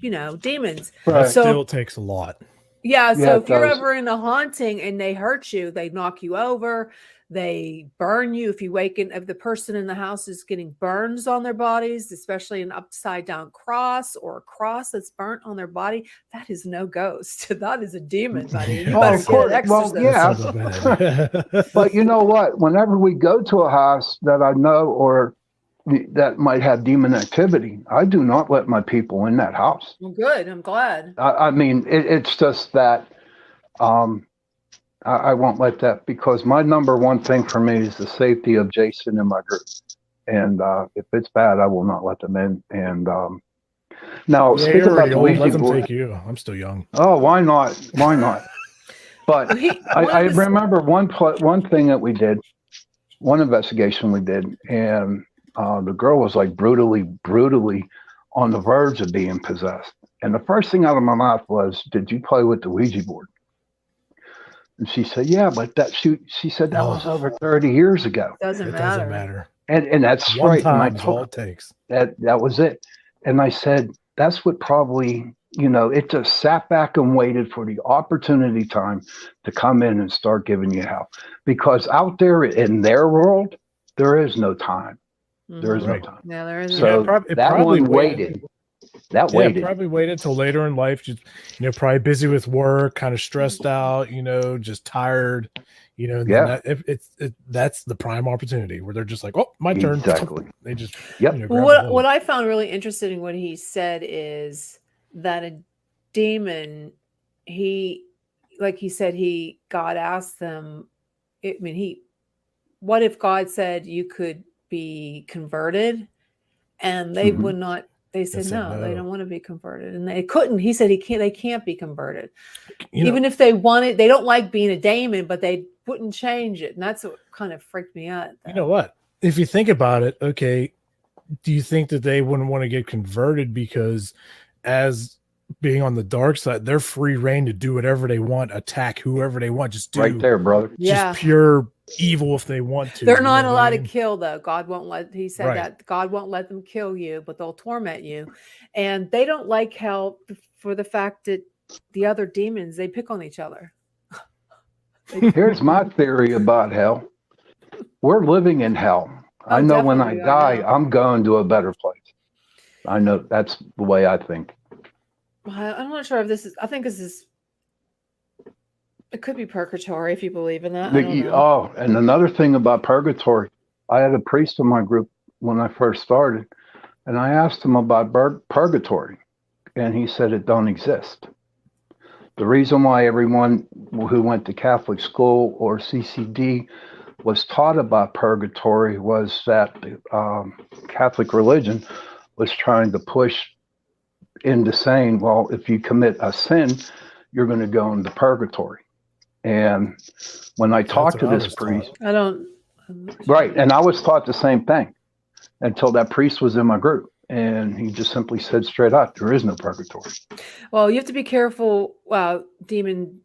demons. Right. That still takes a lot. Yeah. So if you're ever in a haunting and they hurt you, they knock you over, they burn you. If the person in the house is getting burns on their bodies, especially an upside down cross or a cross that's burnt on their body, that is no ghost. That is a demon, buddy. You better get an exorcist. Well, yeah. But you know what? Whenever we go to a house that I know or that might have demon activity, I do not let my people in that house. Well, good. I'm glad. I mean, it's just that I won't let that, because my number one thing for me is the safety of Jason and my group. And if it's bad, I will not let them in. And now, Yeah, speak you're about already the old. Ouija Let them board. take you. I'm still young. Oh, why not? Why not? But I remember one thing that we did, one investigation we did, and the girl was like brutally on the verge of being possessed. And the first thing out of my mouth was, "Did you play with the Ouija board?" And she said, "Yeah, but she said that was over 30 years ago." Doesn't It matter. doesn't matter. And that's One right. And I time is told all her it takes. that was it. And I said, that's what probably, it just sat back and waited for the opportunity time to come in and start giving you hell. Because out there in their world, there is no time. There is Right. no time. Yeah, there is. So it that probably one waited. That Yeah, waited. probably waited till later in life. Just probably busy with work, kind of stressed out. Just tired. And Yeah. then that's the prime opportunity where they're just like, oh, my turn. Exactly. They just Yep. grab What I found really interesting in what he said is that a demon, like he said, God asked them. What if God said you could be converted, and they would not? They said no, they don't want to be converted, and they couldn't. He said they can't be converted, even if they wanted. They don't like being a demon, but they wouldn't change it, and that's what kind of freaked me out. You know what? If you think about it, okay, do you think that they wouldn't want to get converted because, as being on the dark side, they're free reign to do whatever they want, attack whoever they want, just do right there, brother. Just pure evil if they want to. They're not allowed to kill, though. God won't let. He said Right. that God won't let them kill you, but they'll torment you, and they don't like hell for the fact that the other demons, they pick on each other. Here's my theory about hell. We're living in hell. I know when I die, I'm going to a better place. I know that's the way I think. I'm not sure if this is. I think this is. It could be purgatory if you believe in that. Oh, and another thing about purgatory, I had a priest in my group when I first started, and I asked him about purgatory, and he said it don't exist. The reason why everyone who went to Catholic school or CCD was taught about purgatory was that Catholic religion was trying to push into saying, well, if you commit a sin, you're going to go into purgatory. And when I talked to this priest, right, and I was taught the same thing until that priest was in my group. And he just simply said straight out, there is no purgatory. Well, you have to be careful. Cyber Demon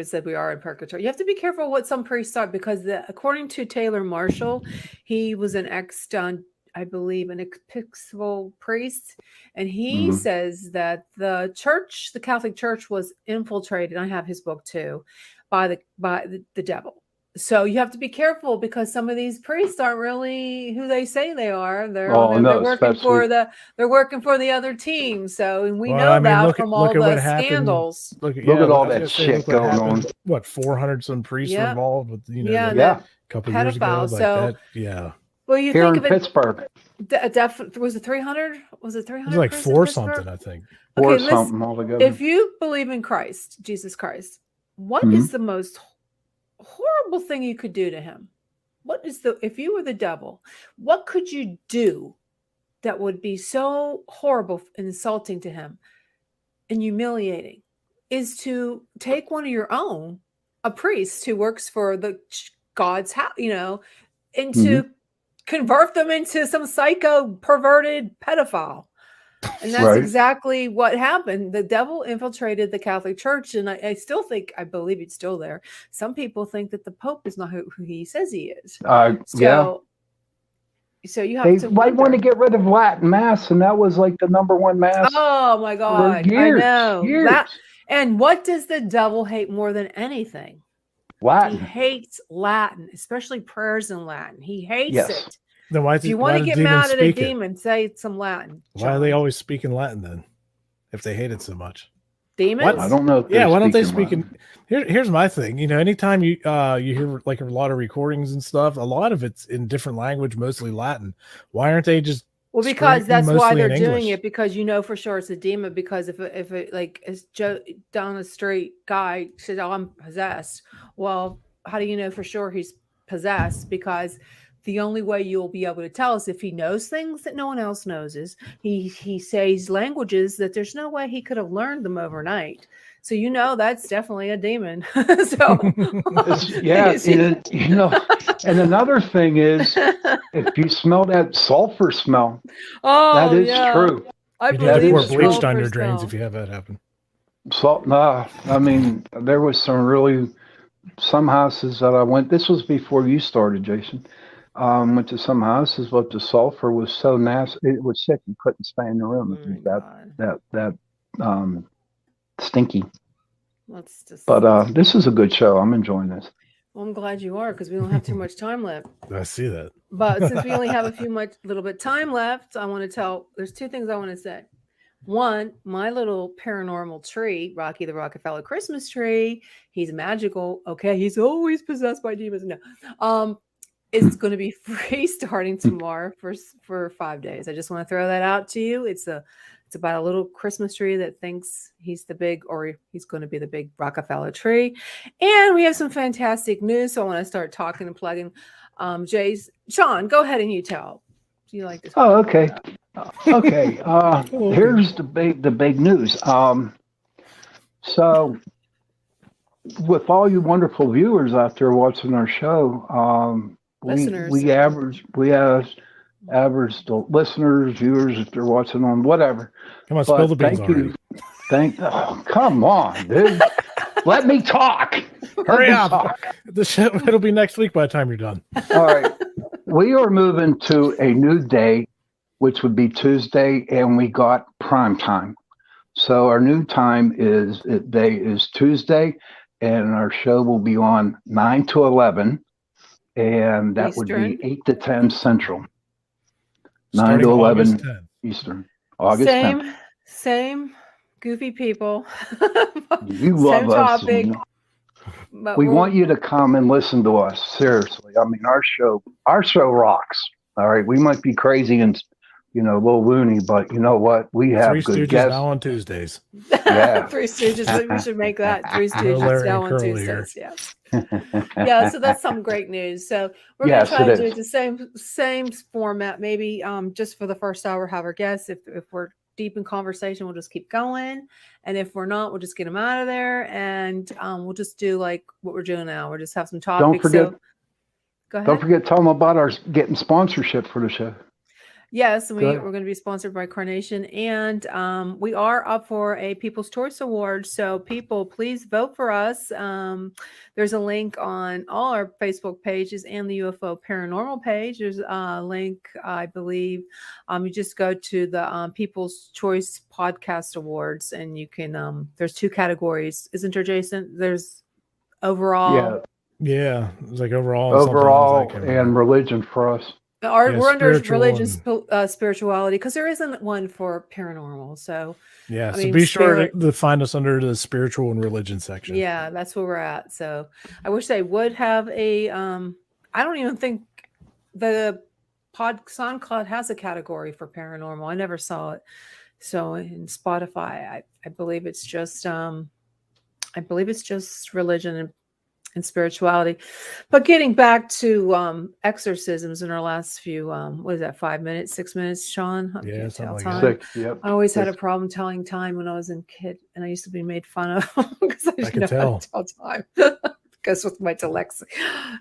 said we are in purgatory. You have to be careful what some priests are, because according to Taylor Marshall, he was an I believe, an Episcopal priest. And he says that the Catholic Church was infiltrated. I have his book too, by the devil. So you have to be careful, because some of these priests aren't really who they say they are. They're working for the other team. So, and we know that from all the scandals. Look at all that shit going on. What, 400 some priests were involved with a couple years ago, that. Yeah. Well, you here think in of Pittsburgh. Was it 300? Was it 300? It was like 4 something, I think. Four something altogether. If you believe in Christ, Jesus Christ, what is the most horrible thing you could do to him? If you were the devil, what could you do that would be so horrible and insulting to him and humiliating? Is to take one of your own, a priest who works for the God's house, and to convert them into some psycho perverted pedophile. And that's exactly what happened. The devil infiltrated the Catholic Church, and I believe it's still there. Some people think that the Pope is not who he says he is. So you have to. They want to get rid of Latin Mass, and that was like the number one Mass. Oh my God! Years, I know years. And what does the devil hate more than anything? Latin. He hates Latin, especially prayers in Latin. He hates it. Then if you want to get mad at a demon, say some Latin. Why are they always speaking Latin then, if they hate it so much? Demons? I don't know. Why don't they speak in? Here's my thing. Anytime you hear like a lot of recordings and stuff, a lot of it's in different language, mostly Latin. Why aren't they just? Well, because that's why they're doing it, because for sure it's a demon. Because if it like is Joe down the street guy says, "Oh, I'm possessed," well, how do you know for sure he's possessed? Because the only way you'll be able to tell is if he knows things that no one else knows. Is he says languages that there's no way he could have learned them overnight. So that's definitely a demon. So yeah, and another thing is, if you smell that sulfur smell, that is true. I You need to believe pour bleach sulfur down your drains smell. if you have that happen. So, I mean, there was some houses that I went. This was before you started, Jason. Went to some houses, but the sulfur was so nasty. It was sick. You couldn't stay in the room. It was that stinky. But this is a good show. I'm enjoying this. Well, I'm glad you are, because we don't have too much time left. I see that. But since we only have little bit time left, I want to there's two things I want to say. One, my little paranormal tree, Rocky the Rockefeller Christmas tree, he's magical. Okay, he's always possessed by demons. No, it's going to be free starting tomorrow for 5 days. I just want to throw that out to you. It's about a little Christmas tree that thinks he's he's going to be the big Rockefeller tree. And we have some fantastic news. So I want to start talking and plugging. Sean, go ahead and you tell. Do you like this? Oh, okay. Okay. Here's the big news. So with all you wonderful viewers out there watching our show, listeners. we average the listeners, viewers, if they're watching on whatever. Come on, spill the beans already. Come on, dude. Let me talk. Hurry up. It'll be next week by the time you're done. All right. We are moving to a new day, which would be Tuesday, and we got prime time. So our new time day is Tuesday, and our show will be on 9 to 11, and that Eastern. would be 8 to 10 Central. 9 Starting to 11 August 10th. Eastern. August 10th. Same goofy people. You love Same us. topic. We want you to come and listen to us. Seriously. I mean, our show rocks. All right. We might be crazy and, a little loony, but you know what? We have Three good Stooges guests. now on Tuesdays. Yeah. Three Stooges. We should make that. Three Larry Stooges now and on Curly Tuesdays. Yes. Yeah. So that's some great news. So we're going Yes, to try to it do is. it the same format. Maybe just for the first hour, have our guests. If we're deep in conversation, we'll just keep going. And if we're not, we'll just get them out of there. And we'll just do like what we're doing now. We'll just have some topics. Don't forget. Go ahead. Don't forget to tell them about getting sponsorship for the show. Yes, and we're going to be sponsored by Carnation, and we are up for a People's Choice Award. So people, please vote for us. There's a link on all our Facebook pages and the UFO Paranormal page. There's a link, I believe. You just go to the People's Choice Podcast Awards, and you can. There's 2 categories, isn't there, Jason? There's overall. Yeah, it's like overall, and religion for us. We're under religion, and spirituality, because there isn't one for paranormal. So yeah, so be sure to find us under the spiritual and religion section. Yeah, that's where we're at. So I wish they would have a. I don't even think the SoundCloud has a category for paranormal. I never saw it. So in Spotify, I believe it's just religion and spirituality. But getting back to exorcisms in our last few, what is that, 5 minutes, 6 minutes, Sean? Yeah, something like time. 6, yep. I always had a problem telling time when I was a kid, and I used to be made fun of because I didn't know how to tell time because with my dyslexia.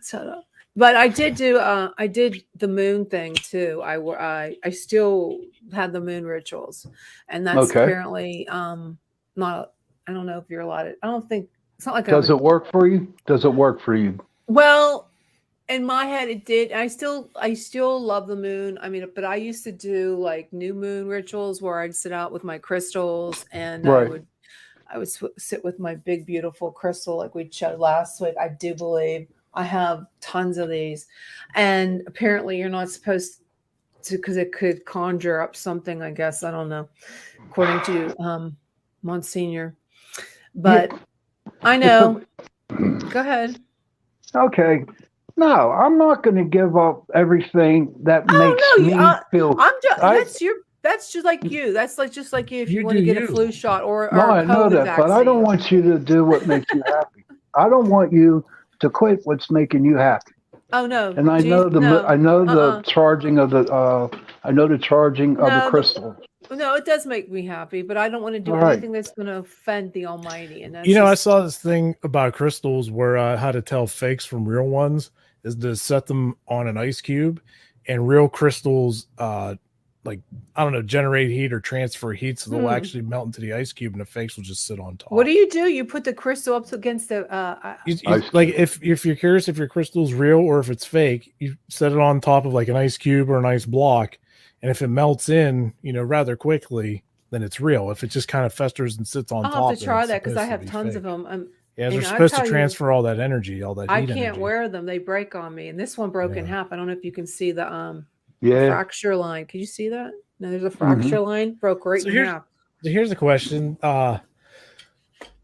So, but I did the moon thing too. I still had the moon rituals, and that's apparently not. I don't know if you're allowed. I don't think. It's not like Does it work for you? Does it work for you? Well, in my head, it did. I still love the moon. I mean, but I used to do like new moon rituals where I'd sit out with my crystals, and I would sit with my big, beautiful crystal like we showed last week. I do believe I have tons of these, and apparently you're not supposed to because it could conjure up something. I guess I don't know, according to Msgr, but. I know. Go ahead. Okay. No, I'm not going to give up everything that makes me feel. That's just like you. That's like just like you if you want to get a flu shot or no, a I know COVID that, vaccine. but I don't want you to do what makes you happy. I don't want you to quit what's making you happy. Oh no. And I know the charging of the crystal. No, it does make me happy, but I don't want to do anything that's going to offend the Almighty. And that's I saw this thing about crystals where how to tell fakes from real ones is to set them on an ice cube, and real crystals, generate heat or transfer heat, so they'll actually melt into the ice cube, and the fakes will just sit on top. What do? You put the crystal up against the if you're curious if your crystal's real or if it's fake, you set it on top of like an ice cube or an ice block. And if it melts in, rather quickly, then it's real. If it just kind of festers and sits on top, I'll have to try that because I have tons of them. They're supposed to transfer all that energy, all that heat. I can't wear them; they break on me. And this one broke in half. I don't know if you can see the fracture line. Can you see that? No, there's a fracture line broke right in half. So here's the question.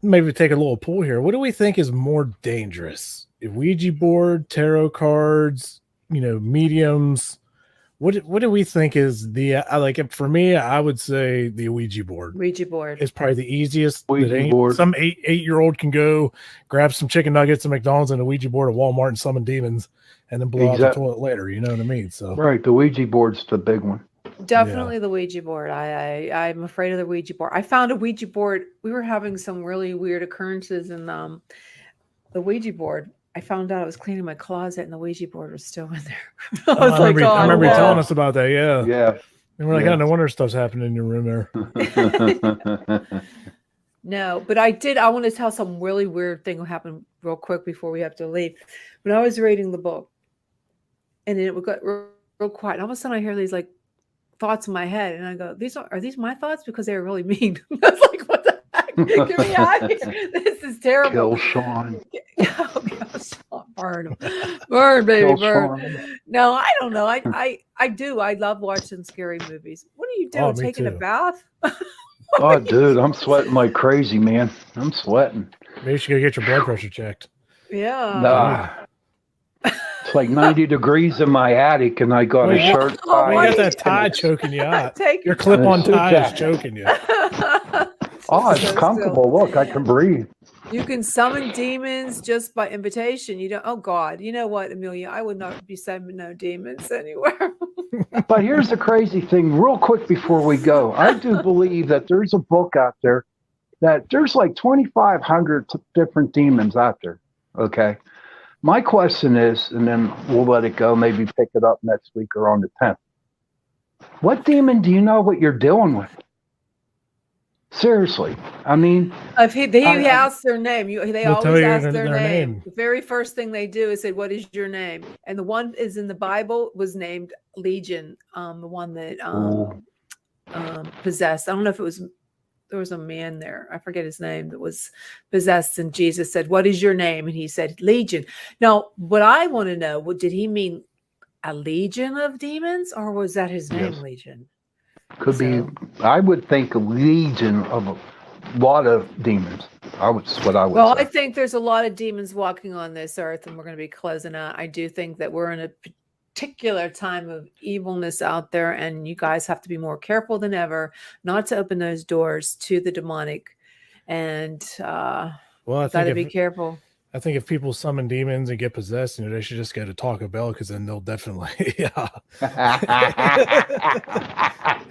Maybe take a little poll here. What do we think is more dangerous? A Ouija board, tarot cards, mediums? What do we think is the for me? I would say the Ouija board. Ouija board is probably the easiest. Ouija board. Some 8-year-old can go grab some chicken nuggets at McDonald's and a Ouija board at Walmart and summon demons, and then blow out the toilet later. You know what I mean? So the Ouija board's the big one. Definitely the Ouija board. I'm afraid of the Ouija board. I found a Ouija board. We were having some really weird occurrences in the Ouija board. I found out I was cleaning my closet and the Ouija board was still in there. I remember you telling us about that. Yeah. Yeah. And we're like, no wonder stuff's happening in your room there. No, but I want to tell some really weird thing will happen real quick before we have to leave. When I was reading the book and then it would get real quiet. And all of a sudden I hear these like thoughts in my head and I go, are these my thoughts? Because they were really mean. I was like, what the heck? Get me out of here. This is terrible. Kill Sean. Oh, gosh. Burn baby, burn. Sean. No, I don't know. I do. I love watching scary movies. What are you doing? Taking a bath? Oh, dude, I'm sweating like crazy, man. I'm sweating. Maybe you should go get your blood pressure checked. Yeah. It's like 90 degrees in my attic, and I got a shirt. You got that tie choking you out. Your clip-on tie is choking you. It's comfortable. Look, I can breathe. You can summon demons just by invitation. You don't. Oh God! You know what, Amelia? I would not be summoning no demons anywhere. But here's the crazy thing, real quick before we go. I do believe that there's a book out there that there's like 2,500 different demons out there. Okay. My question is, and then we'll let it go. Maybe pick it up next week or on the 10th. What demon do you know what you're dealing with? Seriously, I mean, if they ask their name, they always ask their name. The very first thing they do is say, "What is your name?" And the one is in the Bible was named Legion, the one that possessed. I don't know if it was. There was a man there, I forget his name, that was possessed, and Jesus said, "What is your name?" And he said, "Legion." Now, what I want to know, did he mean a legion of demons, or was that his name, Legion? Could be. I would think a legion of a lot of demons. That's what I would say. Well, I think there's a lot of demons walking on this earth, and we're going to be closing out. I do think that we're in a particular time of evilness out there, and you guys have to be more careful than ever not to open those doors to the demonic. And got to be careful. I think if people summon demons and get possessed, they should just go to Taco Bell, because then they'll definitely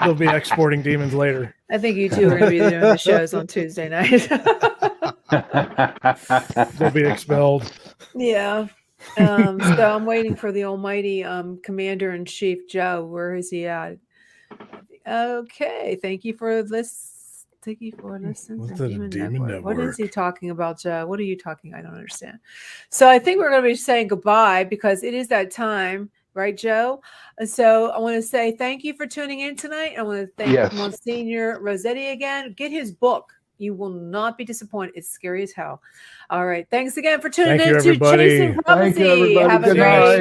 they'll be exporting demons later. I think you two are going to be doing the shows on Tuesday night. They'll be expelled. Yeah. So I'm waiting for the almighty Commander-in-Chief Joe. Where is he at? Okay. Thank you for this. Thank you for listening. What's the Demon Network? What is he talking about, Joe? What are you talking? I don't understand. So I think we're going to be saying goodbye because it is that time, right, Joe? And so I want to say thank you for tuning in tonight. I want to thank Msgr Rossetti again. Get his book. You will not be disappointed. It's scary as hell. All right. Thanks again for tuning in to Chasing Prophecy. Thank you, everybody. Have a Good great night.